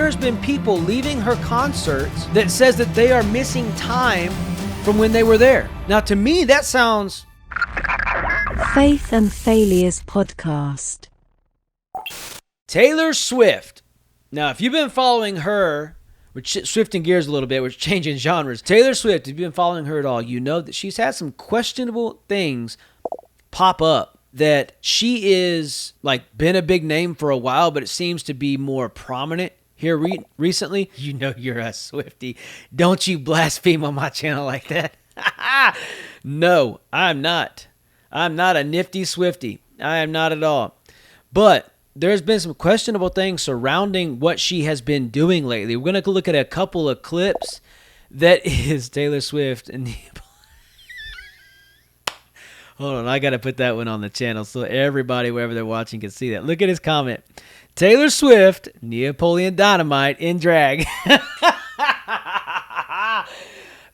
has been people leaving her concerts that says that they are missing time from when they were there. Now, to me, that sounds... Faith and Failures Podcast. Taylor Swift. Now, if you've been following her, we're shifting gears a little bit, we're changing genres. Taylor Swift, if you've been following her at all, you know that she's had some questionable things pop up, that she is like been a big name for a while, but it seems to be more prominent here recently. You know you're a Swiftie. Don't you blaspheme on my channel like that. No, I'm not. I'm not a nifty Swiftie. I am not at all. But there's been some questionable things surrounding what she has been doing lately. We're going to look at a couple of clips that is Taylor Swift and hold on, I got to put that one on the channel so everybody, wherever they're watching, can see that. Look at his comment. Taylor Swift, Neapolitan Dynamite in drag.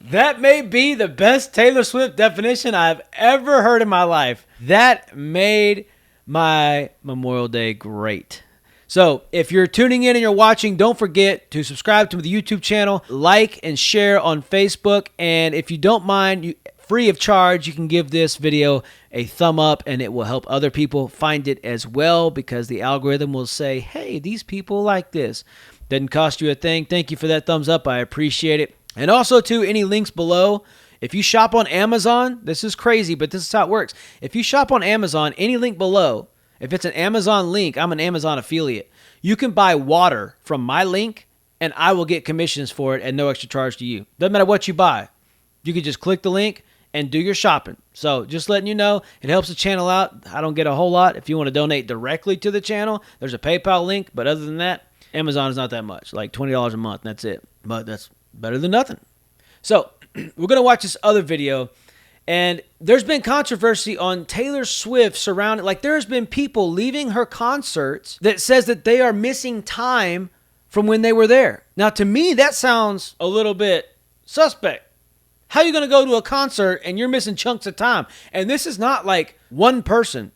That may be the best Taylor Swift definition I've ever heard in my life. That made my Memorial Day great. So if you're tuning in and you're watching, don't forget to subscribe to the YouTube channel, like and share on Facebook. And if you don't mind, free of charge, you can give this video a thumb up and it will help other people find it as well, because the algorithm will say, hey, these people like this. Doesn't cost you a thing. Thank you for that thumbs up. I appreciate it. And also, too, any links below. If you shop on Amazon, this is crazy, but this is how it works. If you shop on Amazon, any link below, if it's an Amazon link, I'm an Amazon affiliate. You can buy water from my link, and I will get commissions for it at no extra charge to you. Doesn't matter what you buy. You can just click the link and do your shopping. So just letting you know, it helps the channel out. I don't get a whole lot. If you want to donate directly to the channel, there's a PayPal link. But other than that, Amazon is not that much, like $20 a month. And that's it. But that's better than nothing. So we're going to watch this other video. And there's been controversy on Taylor Swift surrounding, like there's been people leaving her concerts that says that they are missing time from when they were there. Now, to me, that sounds a little bit suspect. How are you going to go to a concert and you're missing chunks of time? And this is not like one person.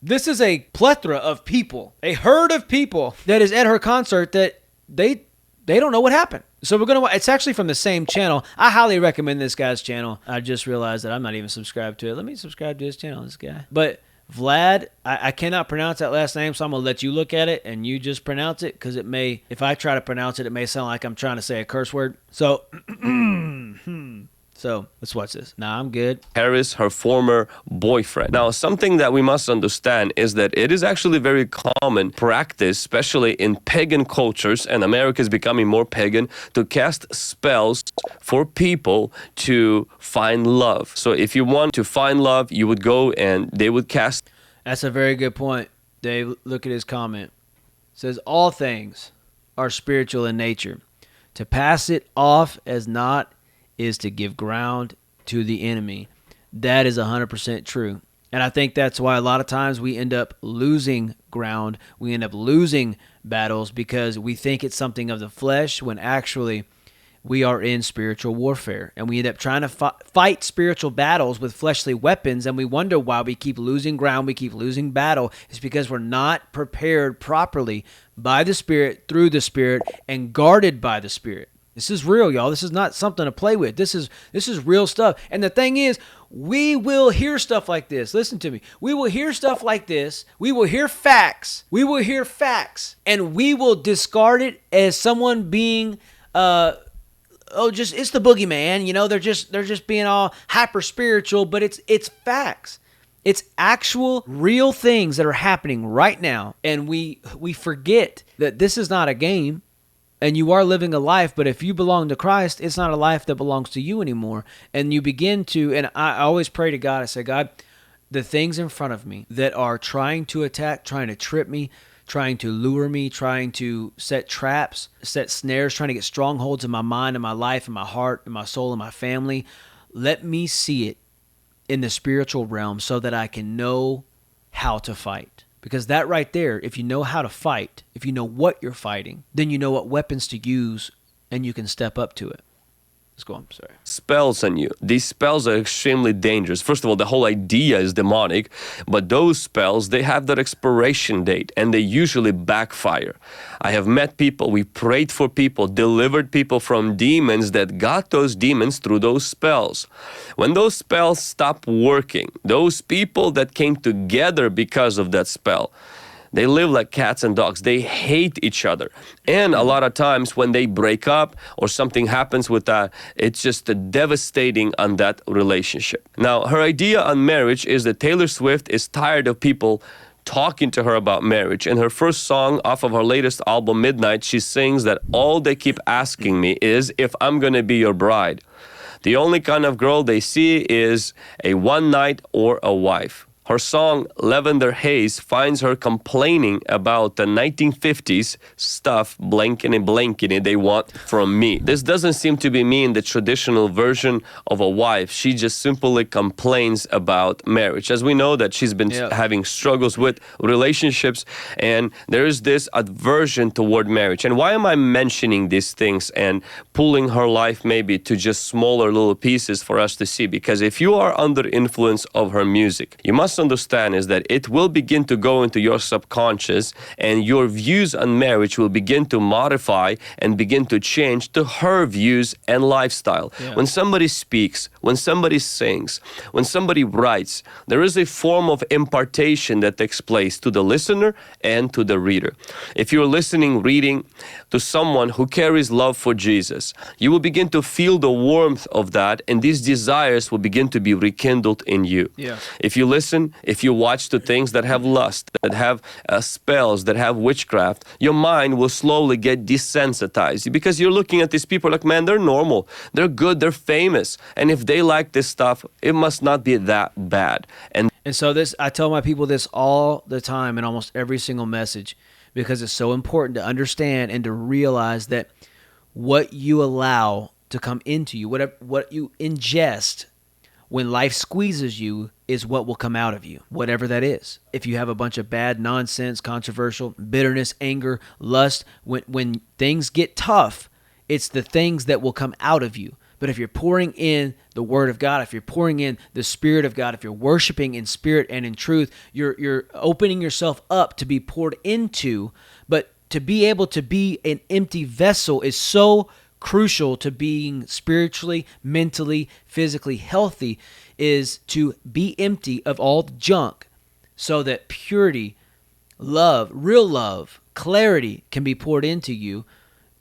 This is a plethora of people, a herd of people that is at her concert that they don't know what happened. So we're going to, it's actually from the same channel. I highly recommend this guy's channel. I just realized that I'm not even subscribed to it. Let me subscribe to his channel, this guy. But Vlad, I cannot pronounce that last name, so I'm going to let you look at it and you just pronounce it, because it may, if I try to pronounce it, it may sound like I'm trying to say a curse word. So, So let's watch this. Nah, I'm good. Harris, her former boyfriend. Now, something that we must understand is that it is actually very common practice, especially in pagan cultures, and America is becoming more pagan, to cast spells for people to find love. So if you want to find love, you would go and they would cast. That's a very good point, Dave. Look at his comment. It says, all things are spiritual in nature. To pass it off as not is to give ground to the enemy. That is 100% true. And I think that's why a lot of times we end up losing ground. We end up losing battles because we think it's something of the flesh when actually we are in spiritual warfare. And we end up trying to fight spiritual battles with fleshly weapons, and we wonder why we keep losing ground, we keep losing battle. It's because we're not prepared properly by the Spirit, through the Spirit, and guarded by the Spirit. This is real, y'all. This is not something to play with. This is real stuff. And the thing is, we will hear stuff like this. Listen to me. We will hear stuff like this. We will hear facts. We will hear facts. And we will discard it as someone being, it's the boogeyman. You know, they're just being all hyper spiritual, but it's facts. It's actual real things that are happening right now. And we forget that this is not a game. And you are living a life, but if you belong to Christ, it's not a life that belongs to you anymore. And you begin to, and I always pray to God, I say, God, the things in front of me that are trying to attack, trying to trip me, trying to lure me, trying to set traps, set snares, trying to get strongholds in my mind, in my life, in my heart, in my soul, in my family, let me see it in the spiritual realm so that I can know how to fight. Because that right there, if you know how to fight, if you know what you're fighting, then you know what weapons to use and you can step up to it. Let's go on. Sorry. Spells on you. These spells are extremely dangerous. First of all, the whole idea is demonic, but those spells, they have their expiration date and they usually backfire. I have met people, we prayed for people, delivered people from demons that got those demons through those spells. When those spells stop working, those people that came together because of that spell, they live like cats and dogs. They hate each other. And a lot of times when they break up or something happens with that, it's just devastating on that relationship. Now, her idea on marriage is that Taylor Swift is tired of people talking to her about marriage. In her first song off of her latest album, Midnight, she sings that all they keep asking me is if I'm going to be your bride. The only kind of girl they see is a one night or a wife. Her song, Lavender Haze, finds her complaining about the 1950s stuff, blankety they want from me. This doesn't seem to be me in the traditional version of a wife. She just simply complains about marriage. As we know that she's been having struggles with relationships, and there is this aversion toward marriage. And why am I mentioning these things and pulling her life maybe to just smaller little pieces for us to see? Because if you are under influence of her music, you must understand is that it will begin to go into your subconscious, and your views on marriage will begin to modify and begin to change to her views and lifestyle. When somebody speaks, when somebody sings, when somebody writes, there is a form of impartation that takes place to the listener and to the reader. If you're listening, reading to someone who carries love for Jesus, you will begin to feel the warmth of that, and these desires will begin to be rekindled in you. If you listen, if you watch the things that have lust, that have spells, that have witchcraft, your mind will slowly get desensitized, because you're looking at these people like, man, they're normal, they're good, they're famous, and if they like this stuff, it must not be that bad. And so this, I tell my people this all the time in almost every single message, because it's so important to understand and to realize that what you allow to come into you, what you ingest when life squeezes you, is what will come out of you, whatever that is. If you have a bunch of bad nonsense, controversial, bitterness, anger, lust, when things get tough, it's the things that will come out of you. But if you're pouring in the Word of God, if you're pouring in the Spirit of God, if you're worshiping in spirit and in truth, you're opening yourself up to be poured into. But to be able to be an empty vessel is so crucial to being spiritually, mentally, physically healthy, is to be empty of all the junk so that purity, love, real love, clarity can be poured into you,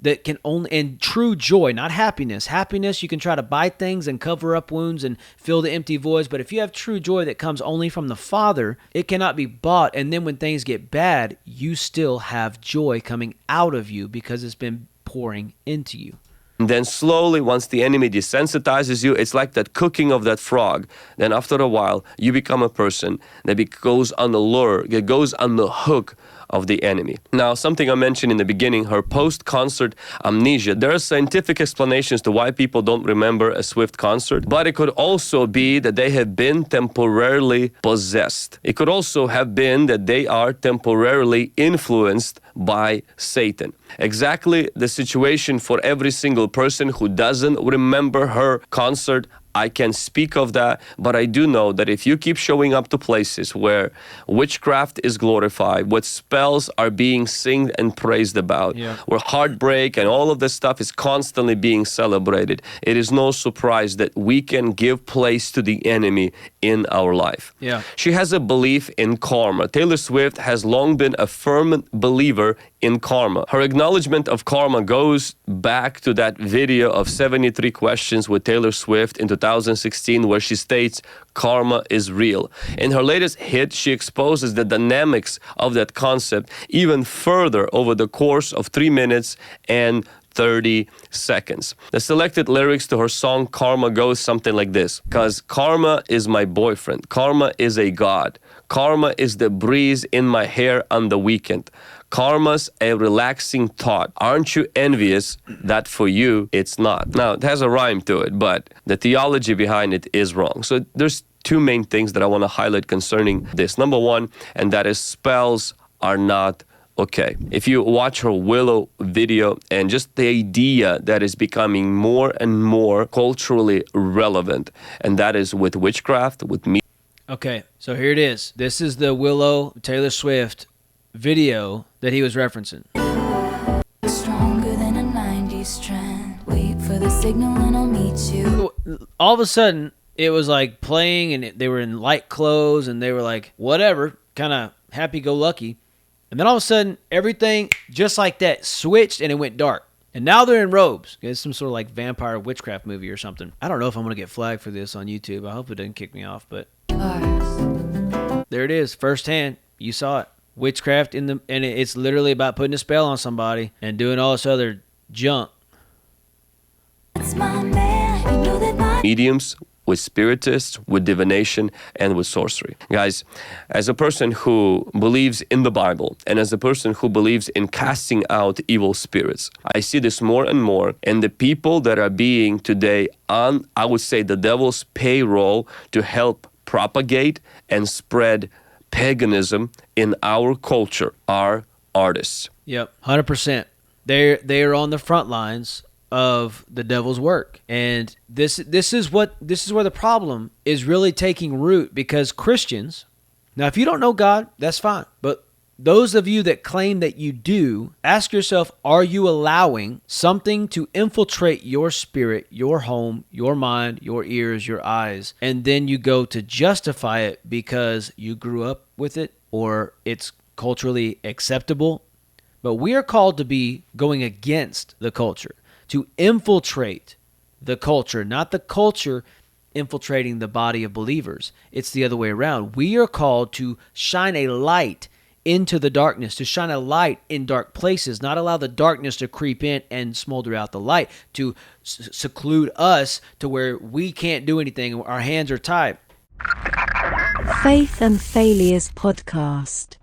that can only, and true joy, not happiness. Happiness, you can try to buy things and cover up wounds and fill the empty voids, but if you have true joy that comes only from the Father, it cannot be bought. And then when things get bad, you still have joy coming out of you because it's been pouring into you. And then slowly, once the enemy desensitizes you, it's like that cooking of that frog. Then after a while, you become a person that goes on the lure, that goes on the hook of the enemy. Now, something I mentioned in the beginning, her post-concert amnesia. There are scientific explanations to why people don't remember a Swift concert, but it could also be that they have been temporarily possessed. It could also have been that they are temporarily influenced by Satan. Exactly the situation for every single person who doesn't remember her concert. I can speak of that, but I do know that if you keep showing up to places where witchcraft is glorified, what spells are being sung and praised about, where heartbreak and all of this stuff is constantly being celebrated, it is no surprise that we can give place to the enemy in our life. She has a belief in karma. Taylor Swift has long been a firm believer in karma. Her acknowledgement of karma goes back to that video of 73 questions with Taylor Swift in 2016, where she states karma is real. In her latest hit, she exposes the dynamics of that concept even further over the course of 3 minutes and 30 seconds. The selected lyrics to her song Karma goes something like this: "'Cause karma is my boyfriend. Karma is a god. Karma is the breeze in my hair on the weekend. Karma's a relaxing thought. Aren't you envious that for you it's not?" Now, it has a rhyme to it, but the theology behind it is wrong. So there's two main things that I want to highlight concerning this. Number one, and that is spells are not okay. If you watch her Willow video and just the idea that is becoming more and more culturally relevant, and that is with witchcraft, with me. Okay, so here it is. This is the Willow Taylor Swift video that he was referencing. Stronger than a 90s trend. Wait for the signal and I'll meet you. All of a sudden, it was like playing, and they were in light clothes, and they were like, whatever, kind of happy-go-lucky. And then all of a sudden, everything just like that switched, and it went dark. And now they're in robes. It's some sort of like vampire witchcraft movie or something. I don't know if I'm going to get flagged for this on YouTube. I hope it doesn't kick me off, but there it is, firsthand. You saw it. Witchcraft and it's literally about putting a spell on somebody and doing all this other junk. That's my man. You know that my Mediums, with spiritists, with divination, and with sorcery. Guys, as a person who believes in the Bible and as a person who believes in casting out evil spirits, I see this more and more. And the people that are being today on, I would say, the devil's payroll to help propagate and spread paganism in our culture are artists. Yep, 100%. They are on the front lines of the devil's work, and this is where the problem is really taking root, because Christians, now if you don't know God, that's fine, but those of you that claim that you do, ask yourself, are you allowing something to infiltrate your spirit, your home, your mind, your ears, your eyes, and then you go to justify it because you grew up with it or it's culturally acceptable? But we are called to be going against the culture, to infiltrate the culture, not the culture infiltrating the body of believers. It's the other way around. We are called to shine a light into the darkness, to shine a light in dark places, not allow the darkness to creep in and smolder out the light, to seclude us to where we can't do anything, our hands are tied. Faith and Failures Podcast.